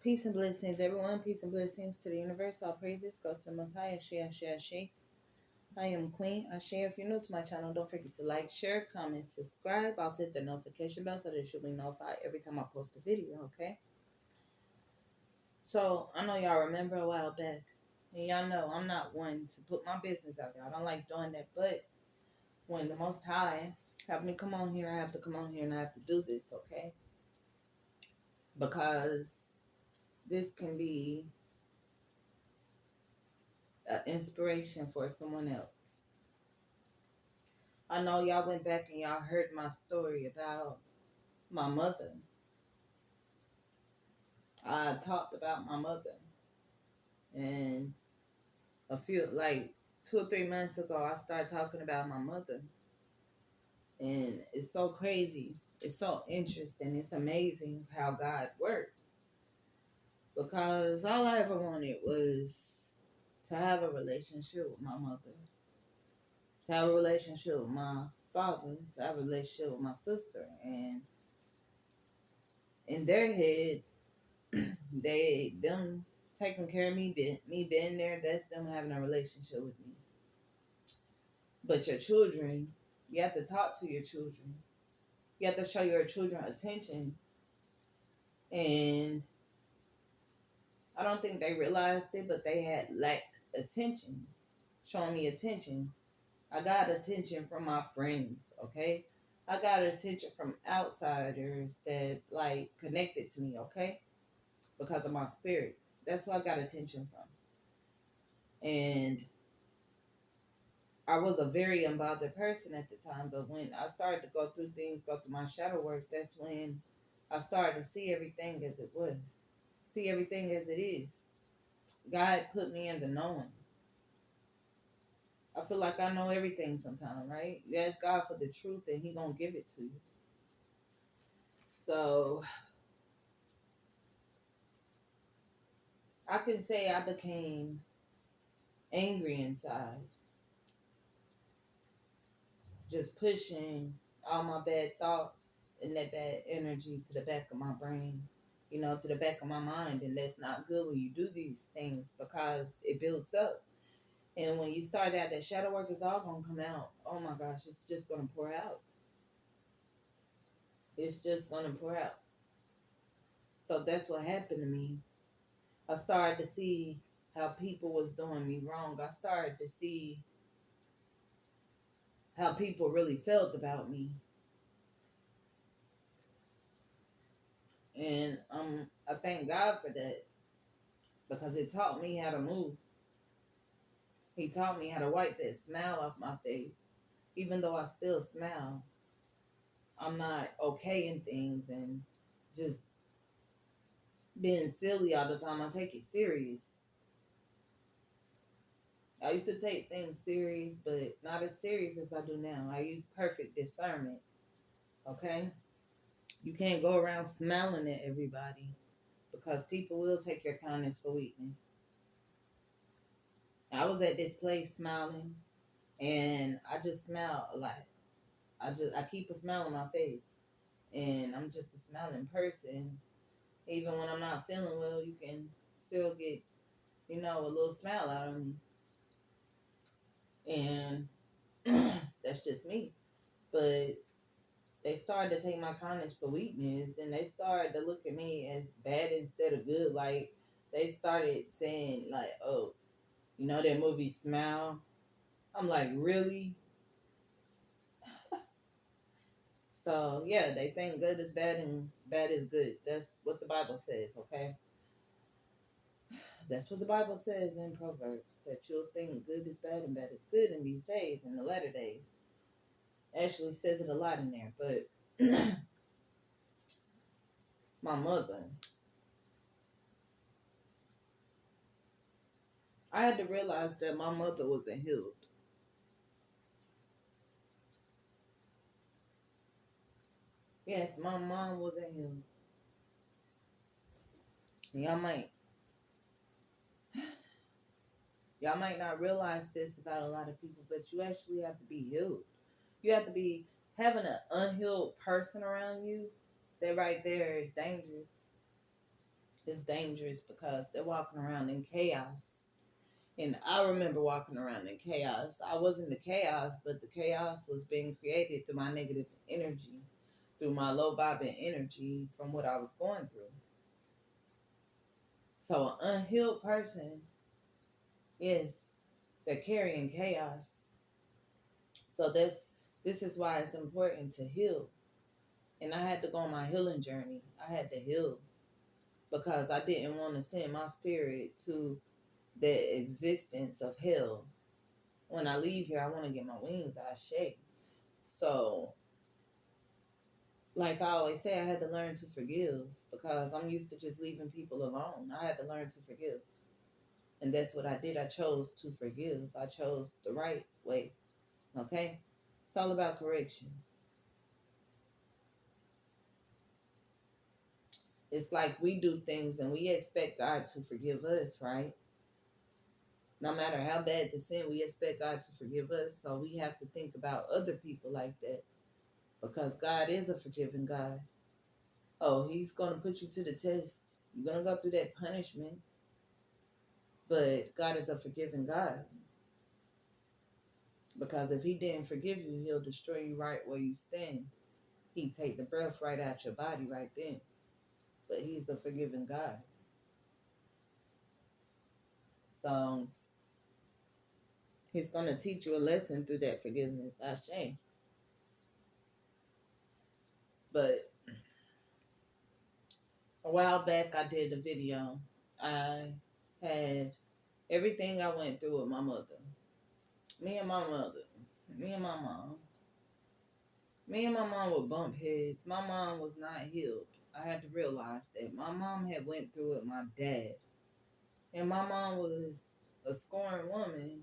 Peace and blessings, everyone. Peace and blessings to the universe. All praises go to the Most High. Ashe. I am Queen Ashe. If you're new to my channel, don't forget to like, share, comment, subscribe. Also hit the notification bell so that you'll be notified every time I post a video, okay? So, I know y'all remember a while back, and y'all know I'm not one to put my business out there. I don't like doing that, but when the Most High have me come on here, I have to come on here and I have to do this, okay? Because this can be an inspiration for someone else. I know y'all went back and y'all heard my story about my mother. I talked about my mother, and like 2 or 3 months ago, I started talking about my mother, and it's so crazy. It's so interesting. It's amazing how God works, because all I ever wanted was to have a relationship with my mother, to have a relationship with my father, to have a relationship with my sister, and in their head, them taking care of me being there, that's them having a relationship with me. But your children, you have to talk to your children. You have to show your children attention. And I don't think they realized it, but they had lacked attention, showing me attention. I got attention from my friends, okay? I got attention from outsiders that like connected to me, okay? Because of my spirit. That's who I got attention from. And I was a very unbothered person at the time, but when I started to go through things, go through my shadow work, that's when I started to see everything as it was, see everything as it is. God put me in the knowing. I feel like I know everything sometimes, right? You ask God for the truth and He gonna give it to you. So I can say I became angry inside, just pushing all my bad thoughts and that bad energy to the back of my brain, to the back of my mind. And that's not good when you do these things, because it builds up. And when you start out, that shadow work is all going to come out. Oh my gosh, it's just going to pour out. It's just going to pour out. So that's what happened to me. I started to see how people was doing me wrong. I started to see how people really felt about me. And I thank God for that, because it taught me how to move. He taught me how to wipe that smile off my face. Even though I still smile, I'm not okay in things and just being silly all the time. I take it serious. I used to take things serious, but not as serious as I do now. I use perfect discernment. Okay? You can't go around smiling at everybody, because people will take your kindness for weakness. I was at this place smiling, and I just smile a lot. I keep a smile on my face, and I'm just a smiling person. Even when I'm not feeling well, you can still get, a little smile out of me. And that's just me. But they started to take my kindness for weakness, and they started to look at me as bad instead of good. Like, they started saying, like, oh, that movie Smile? I'm like, really? So, yeah, they think good is bad and bad is good. That's what the Bible says, okay? That's what the Bible says in Proverbs, that you'll think good is bad and bad is good in these days, in the latter days. Actually says it a lot in there, but my mother, I had to realize that my mother wasn't healed. Yes, my mom wasn't healed. Y'all might not realize this about a lot of people, but you actually have to be healed. You have to be having an unhealed person around you. That right there is dangerous. is dangerous because they're walking around in chaos. And I remember walking around in chaos. I wasn't the chaos, but the chaos was being created through my negative energy, through my low vibing energy from what I was going through. So an unhealed person, yes, they're carrying chaos. So this is why it's important to heal. And I had to go on my healing journey. I had to heal because I didn't want to send my spirit to the existence of hell. When I leave here, I want to get my wings out shake. So, like I always say, I had to learn to forgive because I'm used to just leaving people alone. I had to learn to forgive. And that's what I did. I chose to forgive. I chose the right way. Okay? It's all about correction. It's like we do things and we expect God to forgive us, right? No matter how bad the sin, we expect God to forgive us. So we have to think about other people like that because God is a forgiving God. Oh, he's going to put you to the test. You're going to go through that punishment. But God is a forgiving God. Because if he didn't forgive you, he'll destroy you right where you stand. He'd take the breath right out your body right then. But he's a forgiving God. So he's going to teach you a lesson through that forgiveness. Ashe. But a while back, I did a video. I had everything I went through with my mother. Me and my mother. Me and my mom. Me and my mom were bump heads. My mom was not healed. I had to realize that. My mom had went through it with my dad. And my mom was a scorned woman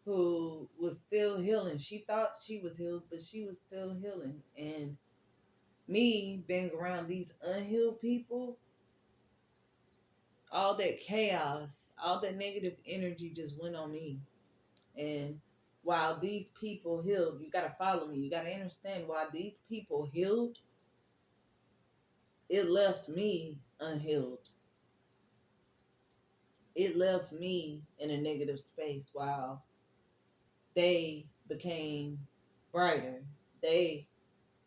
who was still healing. She thought she was healed, but she was still healing. And me being around these unhealed people, all that chaos, all that negative energy just went on me. And while these people healed, you got to follow me. You got to understand, while these people healed, it left me unhealed. It left me in a negative space while they became brighter. They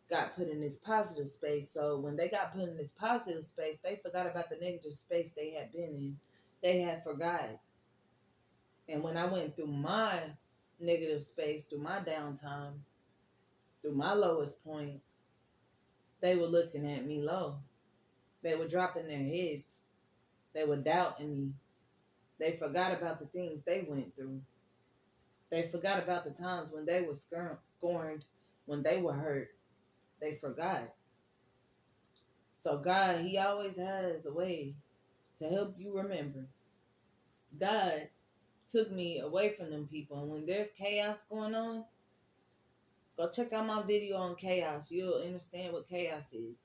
got put in this positive space. So when they got put in this positive space, they forgot about the negative space they had been in. They had forgot. And when I went through my negative space, through my downtime, through my lowest point, they were looking at me low. They were dropping their heads. They were doubting me. They forgot about the things they went through. They forgot about the times when they were scorned, when they were hurt. They forgot. So God, he always has a way to help you remember. God took me away from them people. And when there's chaos going on, go check out my video on chaos. You'll understand what chaos is.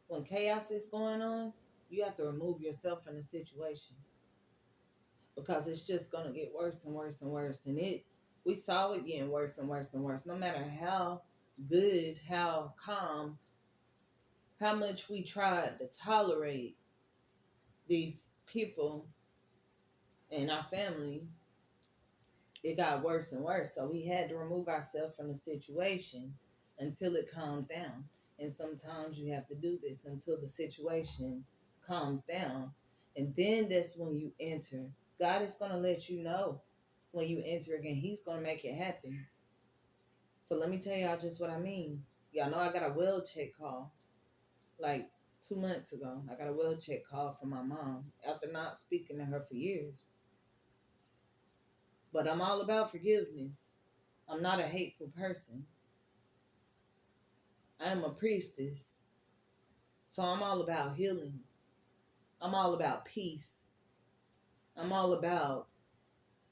When chaos is going on, you have to remove yourself from the situation. Because it's just going to get worse and worse and worse. And we saw it getting worse and worse and worse. No matter how good, how calm, how much we tried to tolerate these people in our family, it got worse and worse. So we had to remove ourselves from the situation until it calmed down. And sometimes you have to do this until the situation calms down. And then that's when you enter. God is going to let you know when you enter again. He's going to make it happen. So let me tell y'all just what I mean. Y'all know I got a well check call like 2 months ago. I got a well check call from my mom after not speaking to her for years. But I'm all about forgiveness. I'm not a hateful person. I am a priestess. So I'm all about healing. I'm all about peace. I'm all about,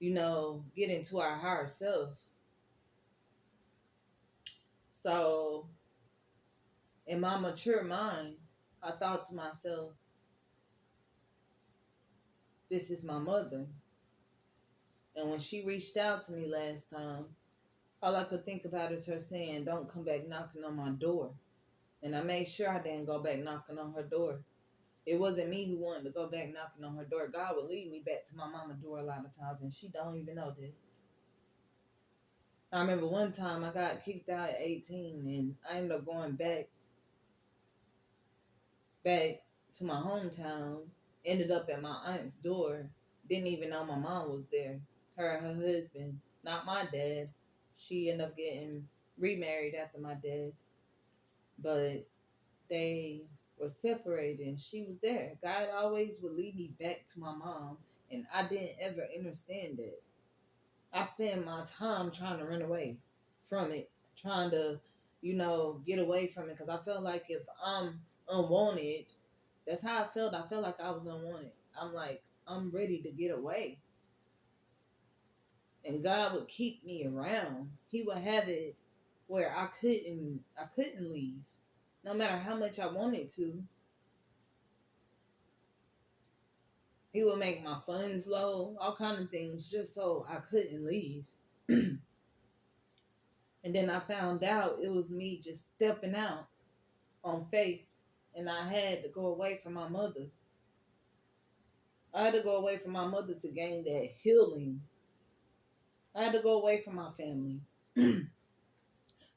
getting to our higher self. So in my mature mind, I thought to myself, this is my mother. And when she reached out to me last time, all I could think about is her saying, don't come back knocking on my door. And I made sure I didn't go back knocking on her door. It wasn't me who wanted to go back knocking on her door. God would lead me back to my mama's door a lot of times, and she don't even know that. I remember one time I got kicked out at 18, and I ended up going back to my hometown. Ended up at my aunt's door. Didn't even know my mom was there. Her and her husband, not my dad. She ended up getting remarried after my dad, but they were separated, and she was there. God always would lead me back to my mom, and I didn't ever understand it. I spent my time trying to run away from it, trying to, get away from it, because I felt like if I'm unwanted, that's how I felt. I felt like I was unwanted. I'm like, I'm ready to get away. And God would keep me around. He would have it where I couldn't leave. No matter how much I wanted to. He would make my funds low, all kind of things, just so I couldn't leave. And then I found out it was me just stepping out on faith. And I had to go away from my mother. I had to go away from my mother to gain that healing. I had to go away from my family.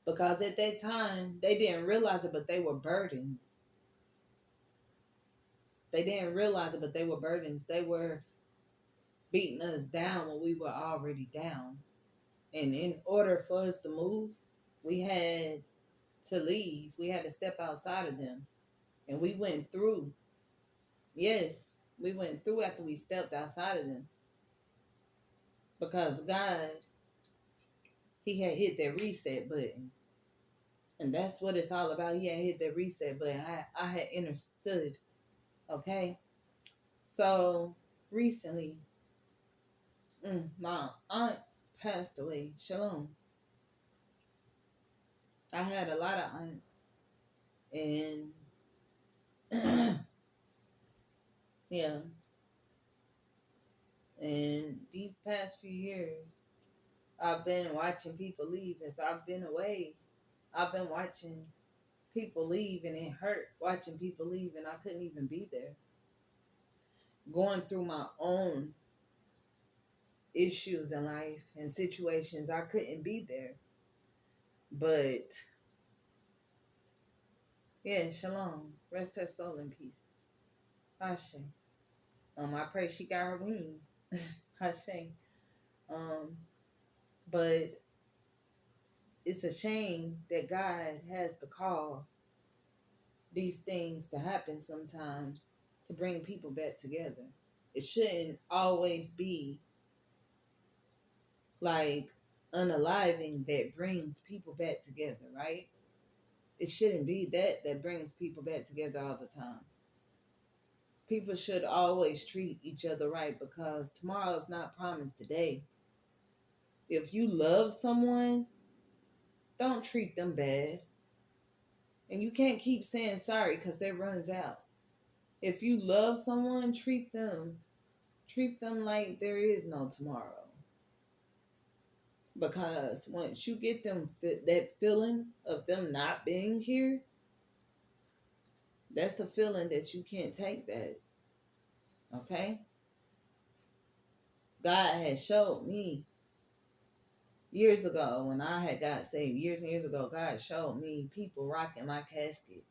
Because at that time, they didn't realize it, but they were burdens. They didn't realize it, but they were burdens. They were beating us down when we were already down. And in order for us to move, we had to leave. We had to step outside of them. And we went through. Yes, we went through after we stepped outside of them. Because God, He had hit that reset button. And that's what it's all about. He had hit that reset button. I had understood. Okay? So, recently, my aunt passed away. Shalom. I had a lot of aunts. And, yeah. And these past few years, I've been watching people leave as I've been away. I've been watching people leave, and it hurt watching people leave, and I couldn't even be there. Going through my own issues in life and situations, I couldn't be there. But, yeah, Shalom. Rest her soul in peace. Hashe. I pray she got her wings. Hashe. But it's a shame that God has to cause these things to happen sometimes to bring people back together. It shouldn't always be like unaliving that brings people back together, right? It shouldn't be that brings people back together all the time. People should always treat each other right, because tomorrow is not promised today. If you love someone, don't treat them bad. And you can't keep saying sorry because that runs out. If you love someone, treat them like there is no tomorrow. Because once you get them that feeling of them not being here, that's a feeling that you can't take back. Okay? God had showed me years ago when I had got saved, years and years ago, God showed me people rocking my casket.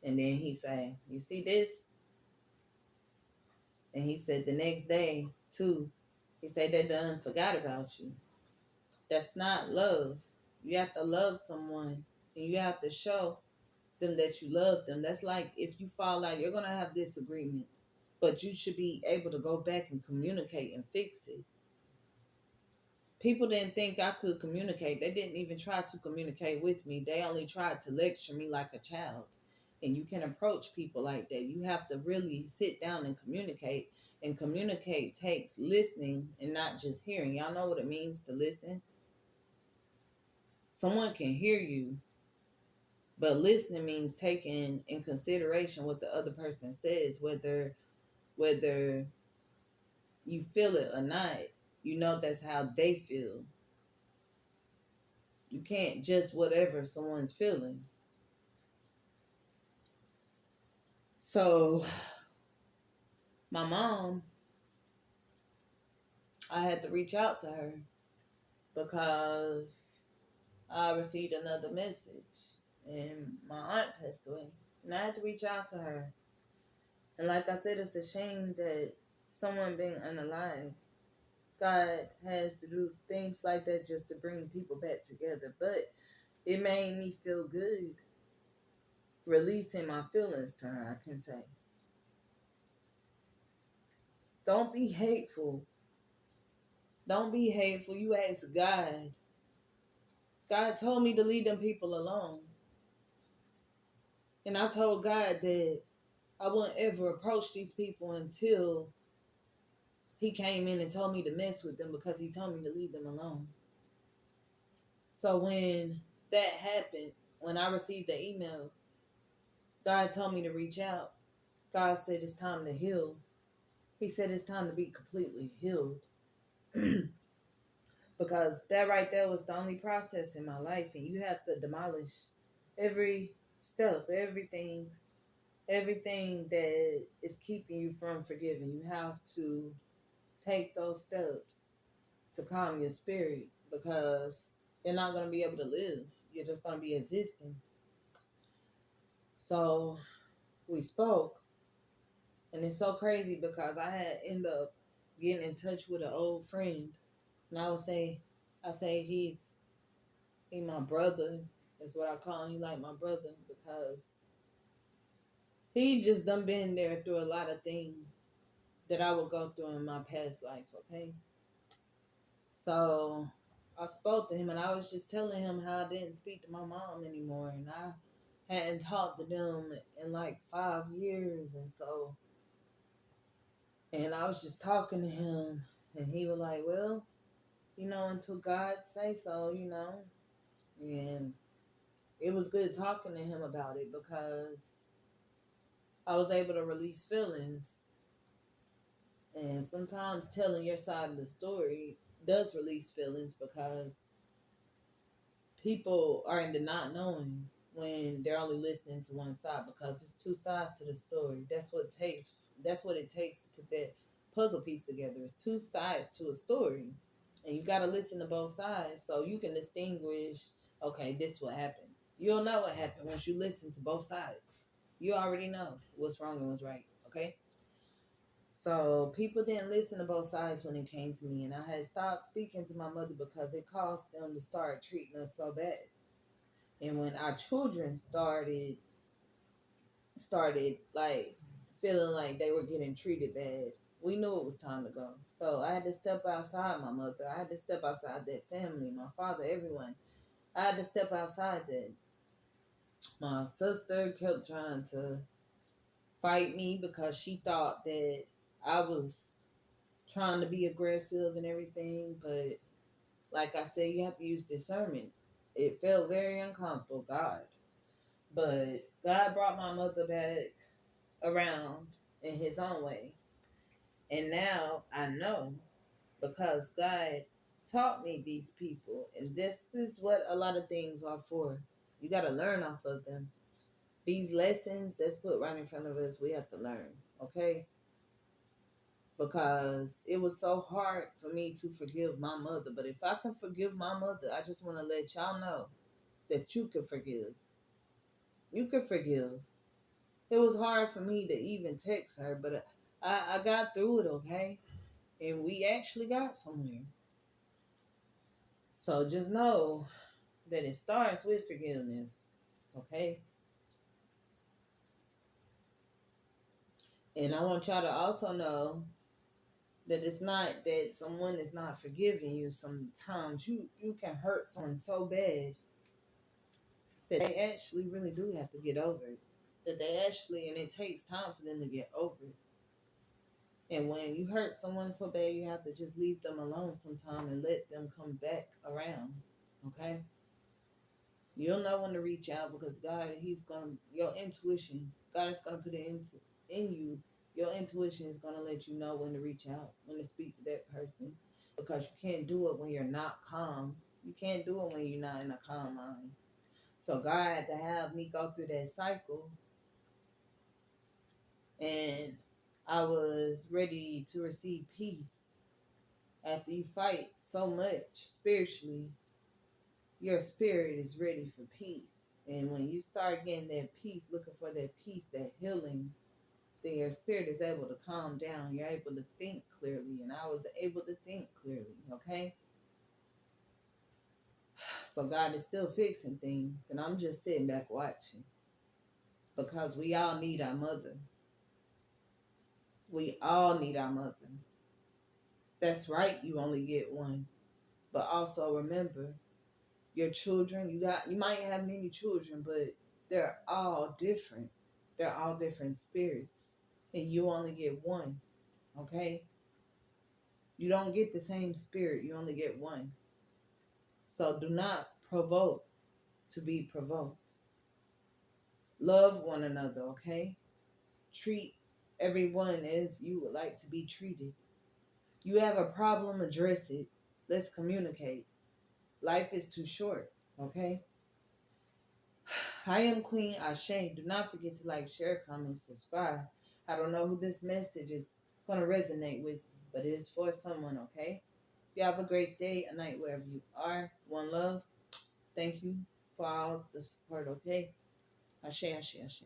And then He said, you see this? And He said the next day, too, He said they done forgot about you. That's not love. You have to love someone, and you have to show them that you love them. That's like if you fall out, you're going to have disagreements, but you should be able to go back and communicate and fix it. People didn't think I could communicate. They didn't even try to communicate with me. They only tried to lecture me like a child. And you can approach people like that. You have to really sit down and communicate. And communicate takes listening and not just hearing. Y'all know what it means to listen? Someone can hear you, but listening means taking in consideration what the other person says, whether you feel it or not. You know that's how they feel. You can't just whatever someone's feelings. So my mom, I had to reach out to her because I received another message and my aunt passed away. And I had to reach out to her. And like I said, it's a shame that someone being unalive, God has to do things like that just to bring people back together. But it made me feel good releasing my feelings to her, I can say. Don't be hateful. Don't be hateful. You ask God. God told me to leave them people alone. And I told God that I wouldn't ever approach these people until He came in and told me to mess with them, because He told me to leave them alone. So when that happened, when I received the email, God told me to reach out. God said it's time to heal. He said it's time to be completely healed. Because that right there was the only process in my life. And you have to demolish every step, everything that is keeping you from forgiving. You have to take those steps to calm your spirit, because you're not going to be able to live. You're just going to be existing. So we spoke, and it's so crazy because I had ended up getting in touch with an old friend, and I say he's my brother. That's what I call him. He like my brother because he just done been there through a lot of things that I would go through in my past life. Okay, so I spoke to him, and I was just telling him how I didn't speak to my mom anymore, and I hadn't talked to them in like 5 years, and I was just talking to him, and he was like, well, until God say so. And it was good talking to him about it because I was able to release feelings. And sometimes telling your side of the story does release feelings, because people are into not knowing when they're only listening to one side, because it's two sides to the story. That's what it takes to put that puzzle piece together. It's two sides to a story. And you got to listen to both sides so you can distinguish, okay, this is what happened. You'll know what happened once you listen to both sides. You already know what's wrong and what's right, okay? So people didn't listen to both sides when it came to me, and I had stopped speaking to my mother because it caused them to start treating us so bad. And when our children started like feeling like they were getting treated bad, we knew it was time to go. So I had to step outside my mother. I had to step outside that family, my father, everyone. I had to step outside that. My sister kept trying to fight me because she thought that I was trying to be aggressive and everything. But like I said, you have to use discernment. It felt very uncomfortable, God. But God brought my mother back around in His own way. And now I know, because God taught me these people. And this is what a lot of things are for. You got to learn off of them. These lessons that's put right in front of us, we have to learn, okay? Because it was so hard for me to forgive my mother. But if I can forgive my mother, I just want to let y'all know that you can forgive. You can forgive. It was hard for me to even text her, but I got through it, okay? And we actually got somewhere. So just know that it starts with forgiveness, okay? And I want y'all to also know that it's not that someone is not forgiving you. Sometimes you can hurt someone so bad that they actually really do have to get over it. That they actually, and it takes time for them to get over it. And when you hurt someone so bad, you have to just leave them alone sometime and let them come back around. Okay? You'll know when to reach out, because God, your intuition, God is going to put it in you. Your intuition is going to let you know when to reach out, when to speak to that person. Because you can't do it when you're not calm. You can't do it when you're not in a calm mind. So God had to have me go through that cycle And I was ready to receive peace. After you fight so much spiritually, your spirit is ready for peace. And when you start getting that peace, looking for that peace, that healing, then your spirit is able to calm down. You're able to think clearly. And I was able to think clearly, okay? So God is still fixing things. And I'm just sitting back watching. Because we all need our mother. We all need our mother. That's right, you only get one. But also remember, your children, you might have many children, but they're all different. They're all different spirits. And you only get one. Okay? You don't get the same spirit, you only get one. So do not provoke to be provoked. Love one another, okay? Treat everyone as you would like to be treated. You have a problem, address it. Let's communicate. Life is too short, okay? I am Queen Ashe. Do not forget to like, share, comment, subscribe. I don't know who this message is going to resonate with, but it is for someone, okay? You have a great day, a night, wherever you are. One love. Thank you for all the support, okay? Ashe, Ashe, Ashe.